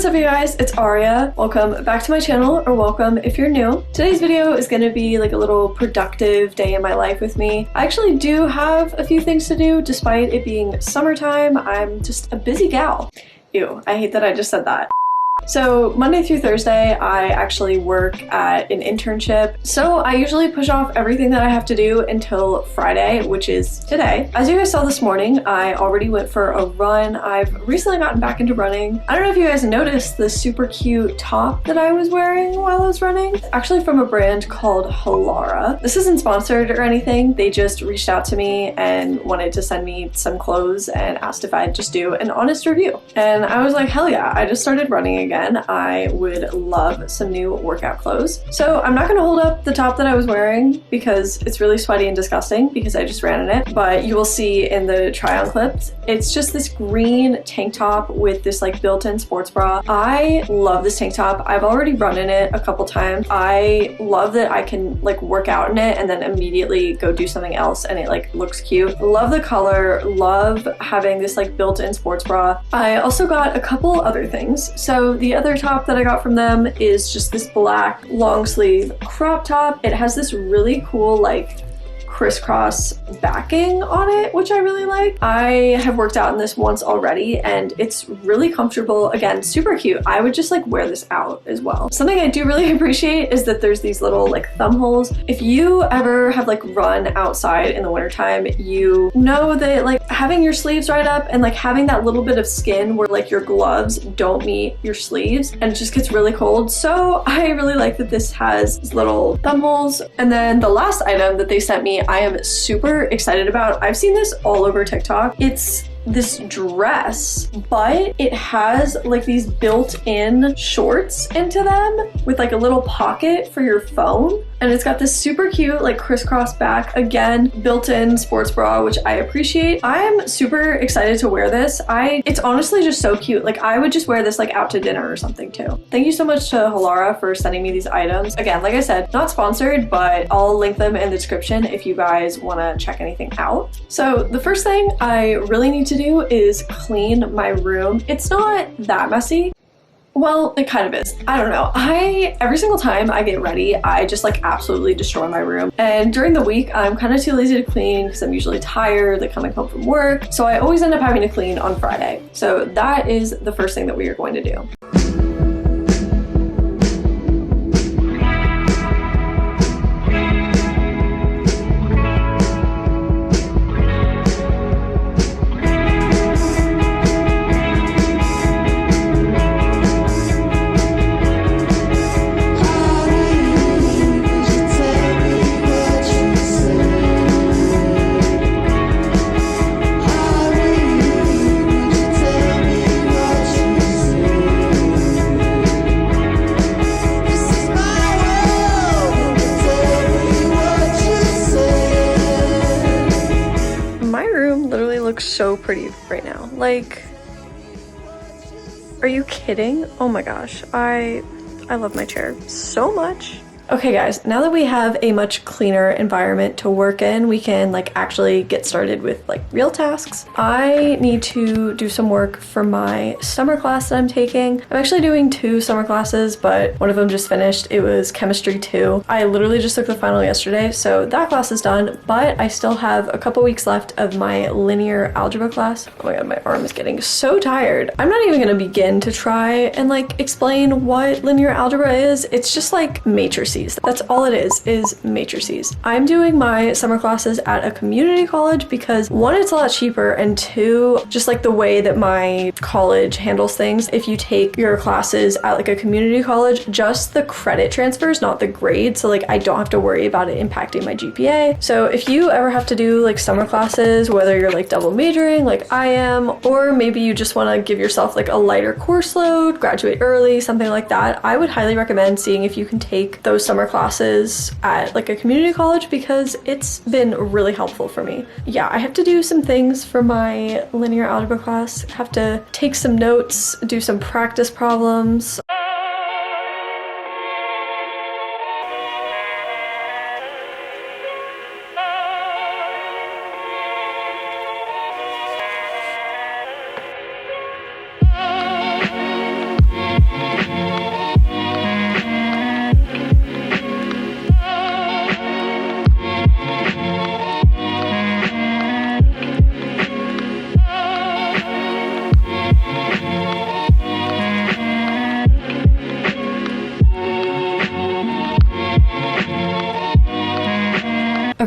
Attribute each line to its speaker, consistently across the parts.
Speaker 1: up, you guys? It's Aria. Welcome back to my channel, or welcome if you're new. Today's video is going to be like a little productive day in my life with me. I actually do have a few things to do despite it being summertime. I'm just a busy gal. Ew, I hate that I just said that. So Monday through Thursday, I actually work at an internship. So I usually push off everything that I have to do until Friday, which is today. As you guys saw this morning, I already went for a run. I've recently gotten back into running. I don't know if you guys noticed the super cute top that I was wearing while I was running. It's actually from a brand called Halara. This isn't sponsored or anything. They just reached out to me and wanted to send me some clothes and asked if I'd just do an honest review. And I was like, hell yeah, I just started running again. I would love some new workout clothes. So I'm not gonna hold up the top that I was wearing because it's really sweaty and disgusting because I just ran in it, but you will see in the try-on clips, it's just this green tank top with this like built-in sports bra. I love this tank top. I've already run in it a couple times. I love that I can like work out in it and then immediately go do something else and it like looks cute. Love the color, love having this like built-in sports bra. I also got a couple other things. So the other top that I got from them is just this black long sleeve crop top. It has this really cool like crisscross backing on it, which I really like. I have worked out in this once already and it's really comfortable. Again, super cute. I would just like wear this out as well. Something I do really appreciate is that there's these little like thumb holes. If you ever have like run outside in the wintertime, you know that like having your sleeves right up and like having that little bit of skin where like your gloves don't meet your sleeves and it just gets really cold. So I really like that this has these little thumb holes. And then the last item that they sent me, I am super excited about. I've seen this all over TikTok. It's this dress, but it has like these built-in shorts into them with like a little pocket for your phone. And it's got this super cute like crisscross back, again, built-in sports bra, which I appreciate. I'm super excited to wear this. It's honestly just so cute. Like I would just wear this like out to dinner or something too. Thank you so much to Halara for sending me these items. Again, like I said, not sponsored, but I'll link them in the description if you guys want to check anything out. So the first thing I really need to do is clean my room. It's not that messy. Well, it kind of is. I don't know. Every single time I get ready, I just like absolutely destroy my room. And during the week, I'm kind of too lazy to clean because I'm usually tired, like coming home from work. So I always end up having to clean on Friday. So that is the first thing that we are going to do. So pretty right now. Like, are you kidding? Oh my gosh, I love my chair so much. Okay guys, now that we have a much cleaner environment to work in, we can like actually get started with like real tasks. I need to do some work for my summer class that I'm taking. I'm actually doing 2 summer classes, but one of them just finished. It was chemistry 2. I literally just took the final yesterday, so that class is done, but I still have a couple weeks left of my linear algebra class. Oh my god, my arm is getting so tired. I'm not even gonna begin to try and like explain what linear algebra is. It's just like matrices. That's all it is matrices. I'm doing my summer classes at a community college because 1, it's a lot cheaper, and 2, just like the way that my college handles things. If you take your classes at like a community college, just the credit transfers, not the grade. So like I don't have to worry about it impacting my GPA. So if you ever have to do like summer classes, whether you're like double majoring like I am, or maybe you just want to give yourself like a lighter course load, graduate early, something like that, I would highly recommend seeing if you can take those summer classes at like a community college because it's been really helpful for me. Yeah, I have to do some things for my linear algebra class. I have to take some notes, do some practice problems.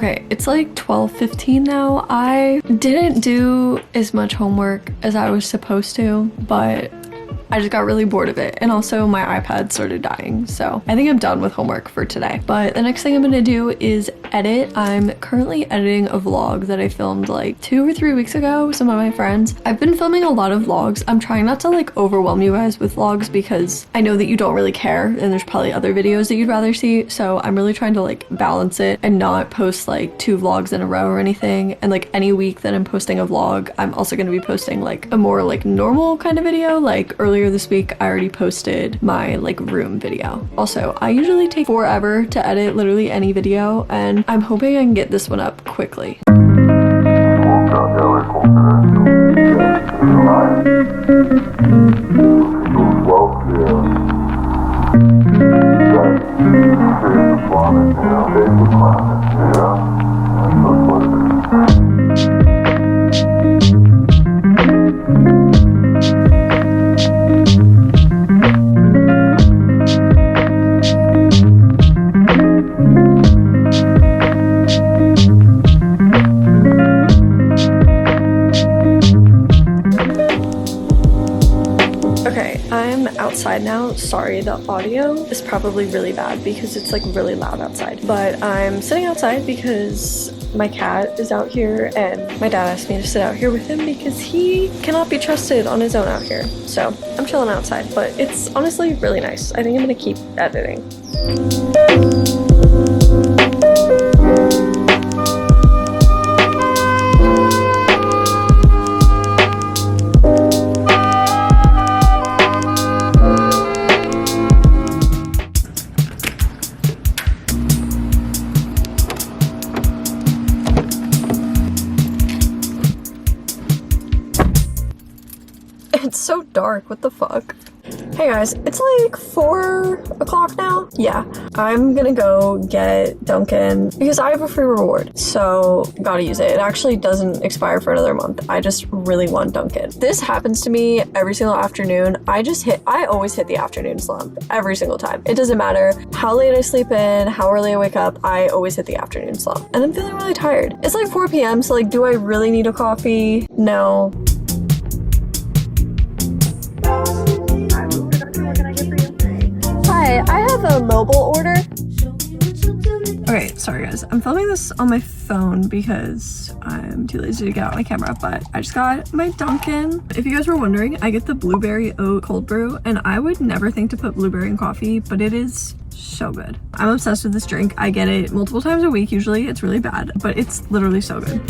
Speaker 1: Okay, it's like 12:15 now. I didn't do as much homework as I was supposed to, but I just got really bored of it, and also my iPad started dying, so I think I'm done with homework for today. But the next thing I'm gonna do is edit. I'm currently editing a vlog that I filmed like 2 or 3 weeks ago with some of my friends. I've been filming a lot of vlogs. I'm trying not to like overwhelm you guys with vlogs because I know that you don't really care and there's probably other videos that you'd rather see, so I'm really trying to like balance it and not post like 2 vlogs in a row or anything. And like any week that I'm posting a vlog, I'm also gonna be posting like a more like normal kind of video. Like earlier this week I already posted my like room video. Also, I usually take forever to edit literally any video, and I'm hoping I can get this one up quickly. Outside now. Sorry, the audio is probably really bad because it's like really loud outside, but I'm sitting outside because my cat is out here and my dad asked me to sit out here with him because he cannot be trusted on his own out here. So I'm chilling outside, but it's honestly really nice. I think I'm gonna keep editing. It's so dark, what the fuck? Hey guys, it's like 4 o'clock now. Yeah, I'm gonna go get Dunkin' because I have a free reward, so gotta use it. It actually doesn't expire for another month. I just really want Dunkin'. This happens to me every single afternoon. I always hit the afternoon slump every single time. It doesn't matter how late I sleep in, how early I wake up, I always hit the afternoon slump. And I'm feeling really tired. It's like 4 p.m, so like, do I really need a coffee? No. I have a mobile order. Okay, sorry guys. I'm filming this on my phone because I'm too lazy to get out my camera, but I just got my Dunkin'. If you guys were wondering, I get the blueberry oat cold brew, and I would never think to put blueberry in coffee, but it is so good. I'm obsessed with this drink. I get it multiple times a week usually. It's really bad, but it's literally so good.